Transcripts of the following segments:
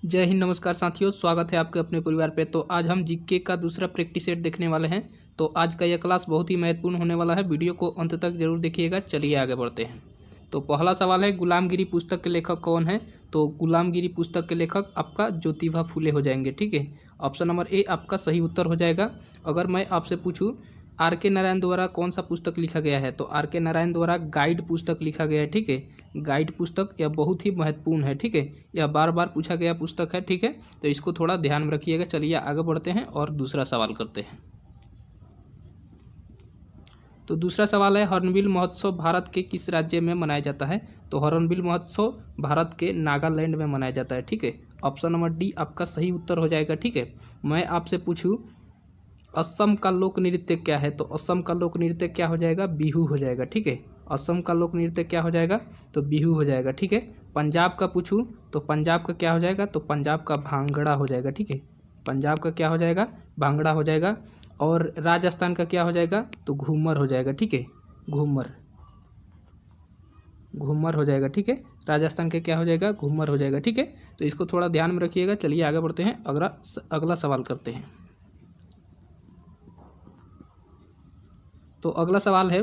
जय हिंद, नमस्कार साथियों, स्वागत है आपके अपने परिवार पे। तो आज हम जीके का दूसरा प्रैक्टिस सेट देखने वाले हैं। तो आज का यह क्लास बहुत ही महत्वपूर्ण होने वाला है, वीडियो को अंत तक जरूर देखिएगा। चलिए आगे बढ़ते हैं। तो पहला सवाल है, गुलामगिरी पुस्तक के लेखक कौन है? तो गुलामगिरी पुस्तक के लेखक आपका ज्योतिबा फुले हो जाएंगे। ठीक है, ऑप्शन नंबर ए आपका सही उत्तर हो जाएगा। अगर मैं आपसे पूछूँ आर के नारायण द्वारा कौन सा पुस्तक लिखा गया है, तो आर के नारायण द्वारा गाइड पुस्तक लिखा गया है। ठीक है, गाइड पुस्तक यह बहुत ही महत्वपूर्ण है। ठीक है, यह बार बार पूछा गया पुस्तक है। ठीक है, तो इसको थोड़ा ध्यान में रखिएगा। चलिए आगे बढ़ते हैं और दूसरा सवाल करते हैं। तो दूसरा सवाल है, हॉर्नबिल महोत्सव भारत के किस राज्य में मनाया जाता है? तो हॉर्नबिल महोत्सव भारत के नागालैंड में मनाया जाता है। ठीक है, ऑप्शन नंबर डी आपका सही उत्तर हो जाएगा। ठीक है, मैं आपसे पूछूं असम का लोक नृत्य क्या है? तो असम का लोक नृत्य क्या हो जाएगा? बिहू हो जाएगा। ठीक है, असम का लोक नृत्य क्या हो जाएगा? तो बिहू हो जाएगा। ठीक है, पंजाब का पूछूं तो पंजाब का क्या हो जाएगा? तो पंजाब का भांगड़ा हो जाएगा। ठीक है, पंजाब का क्या हो जाएगा? भांगड़ा हो जाएगा। और राजस्थान का क्या हो जाएगा? तो घूमर हो जाएगा। ठीक है, घूमर घूमर हो जाएगा। ठीक है, राजस्थान का क्या हो जाएगा? घूमर हो जाएगा। ठीक है, तो इसको थोड़ा ध्यान में रखिएगा। चलिए आगे बढ़ते हैं, अगला सवाल करते हैं। तो अगला सवाल है,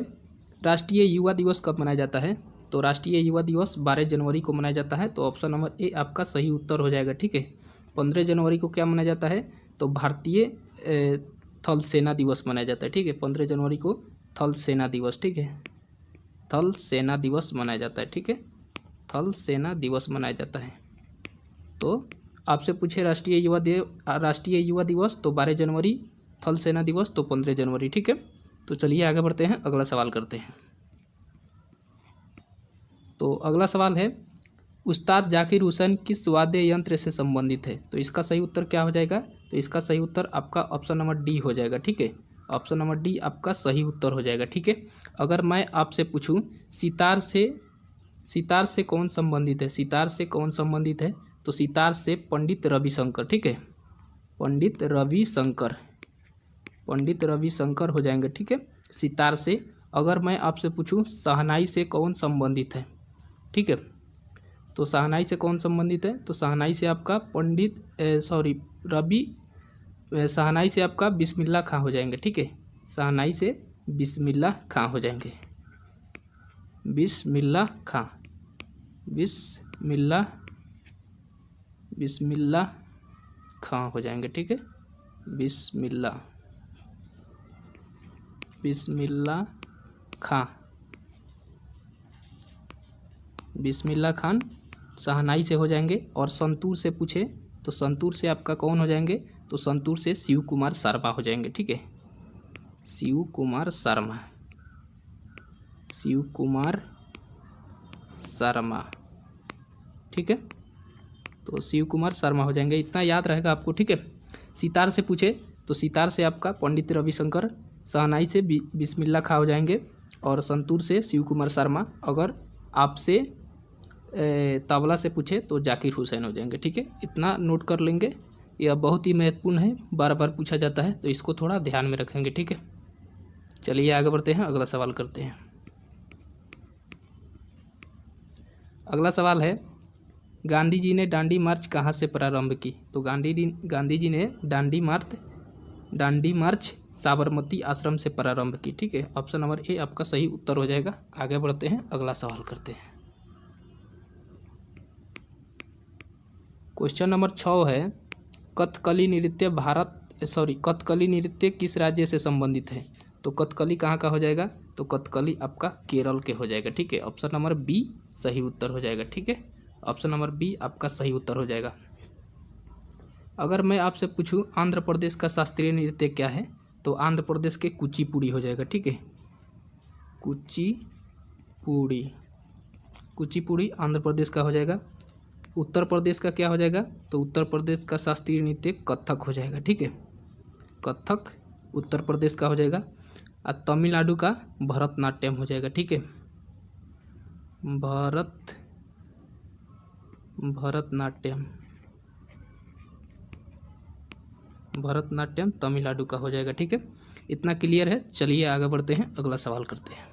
राष्ट्रीय युवा दिवस कब मनाया जाता है? तो राष्ट्रीय युवा दिवस 12 जनवरी को मनाया जाता है। तो ऑप्शन नंबर ए आपका सही उत्तर हो जाएगा। ठीक है, 15 जनवरी को क्या मनाया जाता है? तो भारतीय थल सेना दिवस मनाया जाता है। ठीक है, 15 जनवरी को थल सेना दिवस, ठीक है, थल सेना दिवस मनाया जाता है। ठीक है, थल सेना दिवस मनाया जाता है। तो आपसे पूछे राष्ट्रीय युवा दिवस तो 12 जनवरी, थल सेना दिवस तो 15 जनवरी। ठीक है, तो चलिए आगे बढ़ते हैं, अगला सवाल करते हैं। तो अगला सवाल है, उस्ताद जाकिर हुसैन किस वाद्य यंत्र से संबंधित है? तो इसका सही उत्तर क्या हो जाएगा? तो इसका सही उत्तर आपका ऑप्शन नंबर डी हो जाएगा। ठीक है, ऑप्शन नंबर डी आपका सही उत्तर हो जाएगा। ठीक है, अगर मैं आपसे पूछूं सितार से कौन संबंधित है? सितार से कौन संबंधित है? तो सितार से पंडित रविशंकर। ठीक है, पंडित रविशंकर हो जाएंगे। ठीक है, सितार से। अगर मैं आपसे पूछूं शहनाई से कौन संबंधित है? ठीक है, तो शहनाई से कौन संबंधित है? तो शहनाई से आपका शहनाई से आपका बिस्मिल्लाह खां हो जाएंगे। ठीक है, शहनाई से बिस्मिल्लाह खां हो जाएंगे। बिस्मिल्लाह खां हो जाएंगे। ठीक है, बिस्मिल्लाह खान शहनाई से हो जाएंगे। और संतूर से पूछे तो संतूर से आपका कौन हो जाएंगे? तो संतूर से शिव कुमार शर्मा हो जाएंगे। ठीक है, शिव कुमार शर्मा। ठीक है, तो शिव कुमार शर्मा हो जाएंगे, इतना याद रहेगा आपको। ठीक है, सितार से पूछे तो सितार से आपका पंडित रविशंकर, शहनाई से बिस्मिल्लाह खां हो जाएंगे, और संतूर से शिव कुमार शर्मा। अगर आपसे तबला से पूछे तो जाकिर हुसैन हो जाएंगे। ठीक है, इतना नोट कर लेंगे, यह बहुत ही महत्वपूर्ण है, बार बार पूछा जाता है, तो इसको थोड़ा ध्यान में रखेंगे। ठीक है, चलिए आगे बढ़ते हैं, अगला सवाल करते हैं। अगला सवाल है, गांधी जी ने दांडी मार्च कहाँ से प्रारंभ की? तो गांधी जी ने दांडी मार्च साबरमती आश्रम से प्रारंभ की। ठीक है, ऑप्शन नंबर ए आपका सही उत्तर हो जाएगा। आगे बढ़ते हैं, अगला सवाल करते हैं। क्वेश्चन नंबर 6 है, कथकली नृत्य किस राज्य से संबंधित है? तो कथकली कहाँ का हो जाएगा? तो कथकली आपका केरल के हो जाएगा। ठीक है, ऑप्शन नंबर बी सही उत्तर हो जाएगा। ठीक है, ऑप्शन नंबर बी आपका सही उत्तर हो जाएगा। अगर मैं आपसे पूछूं आंध्र प्रदेश का शास्त्रीय नृत्य क्या है? तो आंध्र प्रदेश के कुचिपुड़ी हो जाएगा। ठीक है, कुचिपुड़ी आंध्र प्रदेश का हो जाएगा। उत्तर प्रदेश का क्या हो जाएगा? तो उत्तर प्रदेश का शास्त्रीय नृत्य कथक हो जाएगा। ठीक है, कथक उत्तर प्रदेश का हो जाएगा। और तमिलनाडु का भरतनाट्यम हो जाएगा। ठीक है, भरतनाट्यम तमिलनाडु का हो जाएगा। ठीक है, इतना क्लियर है। चलिए आगे बढ़ते हैं, अगला सवाल करते हैं।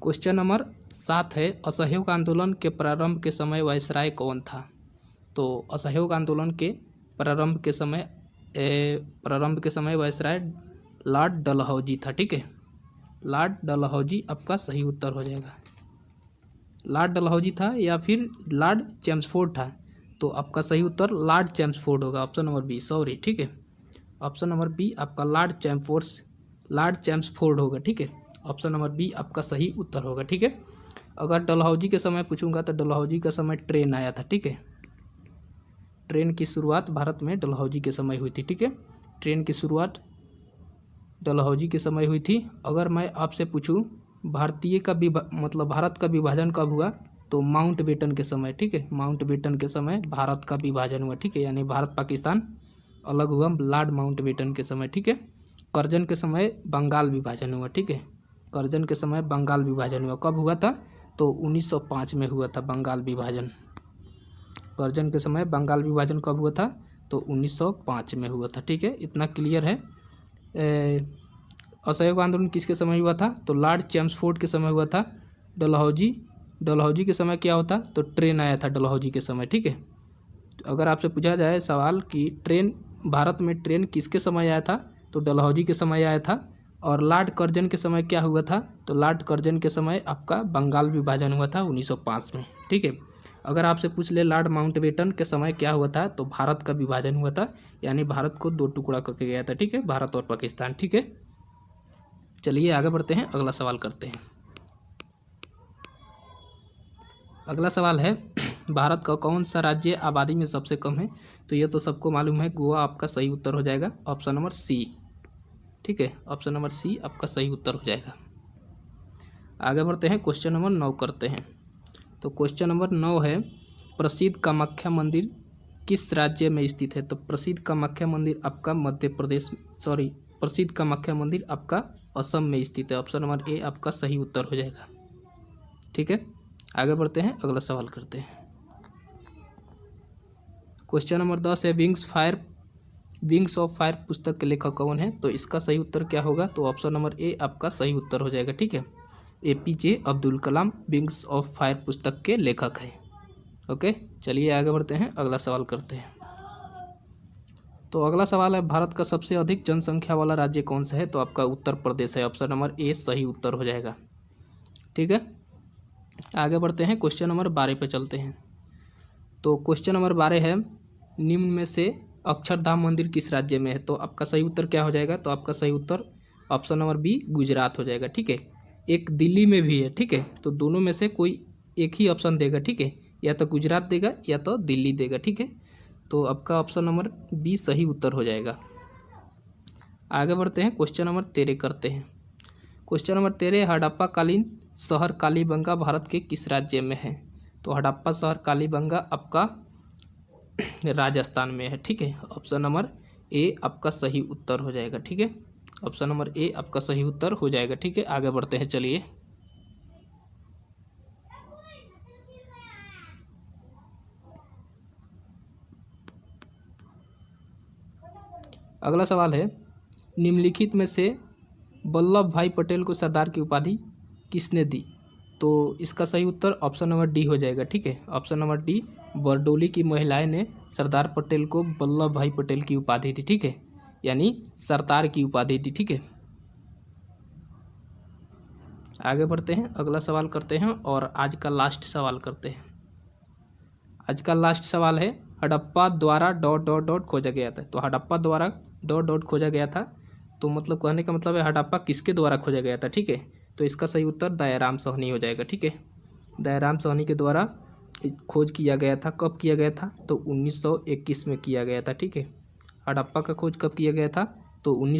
क्वेश्चन नंबर 7 है, असहयोग आंदोलन के प्रारंभ के समय वायसराय कौन था? तो असहयोग आंदोलन के प्रारंभ के समय वायसराय लॉर्ड डलहौजी था। ठीक है, लॉर्ड डलहौजी आपका सही उत्तर हो जाएगा। लॉर्ड डलहौजी था या फिर लॉर्ड चेम्सफोर्ड था? तो आपका सही उत्तर लॉर्ड चेम्सफोर्ड होगा, ऑप्शन नंबर बी। सॉरी, ठीक है, ऑप्शन नंबर बी आपका लॉर्ड चेम्सफोर्ड होगा। ठीक है, ऑप्शन नंबर बी आपका सही उत्तर होगा। ठीक है, अगर डलहौजी के समय पूछूंगा तो डलहौजी का समय ट्रेन आया था। ठीक है, ट्रेन की शुरुआत भारत में डलहौजी के समय हुई थी। ठीक है, ट्रेन की शुरुआत डलहौजी के समय हुई थी। अगर मैं आपसे पूछूं भारत का विभाजन कब हुआ, तो माउंटबेटन के समय। ठीक है, माउंटबेटन के समय भारत का विभाजन हुआ। ठीक है, यानी भारत पाकिस्तान अलग हुआ लॉर्ड माउंटबेटन के समय। ठीक है, करजन के समय बंगाल विभाजन हुआ। ठीक है, करजन के समय बंगाल विभाजन हुआ। कब हुआ था? तो 1905 में हुआ था बंगाल विभाजन। करजन के समय बंगाल विभाजन कब हुआ था? तो 1905 में हुआ था। ठीक है, इतना क्लियर है। असहयोग आंदोलन किसके समय हुआ था? तो लॉर्ड चेम्सफोर्ड के समय हुआ था। डलहौजी के समय क्या होता? तो ट्रेन आया था डलहौजी के समय। ठीक है, तो अगर आपसे पूछा जाए सवाल कि भारत में ट्रेन किसके समय आया था, तो डलहौजी के समय आया था। और लॉर्ड कर्जन के समय क्या हुआ था? तो लॉर्ड कर्जन के समय आपका बंगाल विभाजन हुआ था 1905 में। ठीक है, अगर आपसे पूछ ले लॉर्ड माउंटबेटन के समय क्या हुआ था, तो भारत का विभाजन हुआ था, यानी भारत को 2 टुकड़ा करके गया था। ठीक है, भारत और पाकिस्तान। ठीक है, चलिए आगे बढ़ते हैं, अगला सवाल करते हैं। अगला सवाल है, भारत का कौन सा राज्य आबादी में सबसे कम है? तो ये तो सबको मालूम है, गोवा आपका सही उत्तर हो जाएगा, ऑप्शन नंबर सी। ठीक है, ऑप्शन नंबर सी आपका सही उत्तर हो जाएगा। आगे बढ़ते हैं, क्वेश्चन नंबर 9 करते हैं। तो क्वेश्चन नंबर 9 है, प्रसिद्ध कामाख्या मंदिर किस राज्य में स्थित है? तो प्रसिद्ध कामाख्या मंदिर आपका प्रसिद्ध कामाख्या मंदिर आपका असम में स्थित है, ऑप्शन नंबर ए आपका सही उत्तर हो जाएगा। ठीक है, आगे बढ़ते हैं, अगला सवाल करते हैं। क्वेश्चन नंबर 10 है, विंग्स ऑफ फायर पुस्तक के लेखक कौन है? तो इसका सही उत्तर क्या होगा? तो ऑप्शन नंबर ए आपका सही उत्तर हो जाएगा। ठीक है, APJ Abdul Kalam wings of fire पुस्तक के लेखक हैं। ओके, चलिए आगे बढ़ते हैं, अगला सवाल करते हैं। तो अगला सवाल है, भारत का सबसे अधिक जनसंख्या वाला राज्य कौन सा है? तो आपका उत्तर प्रदेश है, ऑप्शन नंबर ए सही उत्तर हो जाएगा। ठीक है, आगे बढ़ते हैं, क्वेश्चन नंबर 12 पे चलते हैं। तो क्वेश्चन नंबर 12 है, निम्न में से अक्षरधाम मंदिर किस राज्य में है? तो आपका सही उत्तर क्या हो जाएगा? तो आपका सही उत्तर ऑप्शन नंबर बी गुजरात हो जाएगा। ठीक है, एक दिल्ली में भी है। ठीक है, तो दोनों में से कोई एक ही ऑप्शन देगा। ठीक है, या तो गुजरात देगा या तो दिल्ली देगा। ठीक है, तो आपका ऑप्शन नंबर बी सही उत्तर हो जाएगा। आगे बढ़ते हैं, क्वेश्चन नंबर 13 करते हैं। क्वेश्चन नंबर 13, हड़प्पा कालीन शहर कालीबंगा भारत के किस राज्य में है? तो हड़प्पा शहर कालीबंगा आपका राजस्थान में है। ठीक है, ऑप्शन नंबर ए आपका सही उत्तर हो जाएगा। ठीक है, ऑप्शन नंबर ए आपका सही उत्तर हो जाएगा। ठीक है, आगे बढ़ते हैं, चलिए। अगला सवाल है, निम्नलिखित में से वल्लभ भाई पटेल को सरदार की उपाधि किसने दी? तो इसका सही उत्तर ऑप्शन नंबर डी हो जाएगा। ठीक है, ऑप्शन नंबर डी, बरडोली की महिलाएं ने सरदार पटेल को वल्लभ भाई पटेल की उपाधि दी। ठीक है, यानी सरदार की उपाधि दी। ठीक है, आगे बढ़ते हैं, अगला सवाल करते हैं और आज का लास्ट सवाल करते हैं। आज का लास्ट सवाल है, हड़प्पा द्वारा ... खोजा गया था। तो हड़प्पा द्वारा ... खोजा गया था, तो मतलब कहने का मतलब है हड़प्पा किसके द्वारा खोजा गया था? ठीक है, तो इसका सही उत्तर दयाराम साहनी हो जाएगा। ठीक है, दयाराम साहनी के द्वारा खोज किया गया था। कब किया गया था? तो 1921 में किया गया था। ठीक है, हड़प्पा का खोज कब किया गया था? तो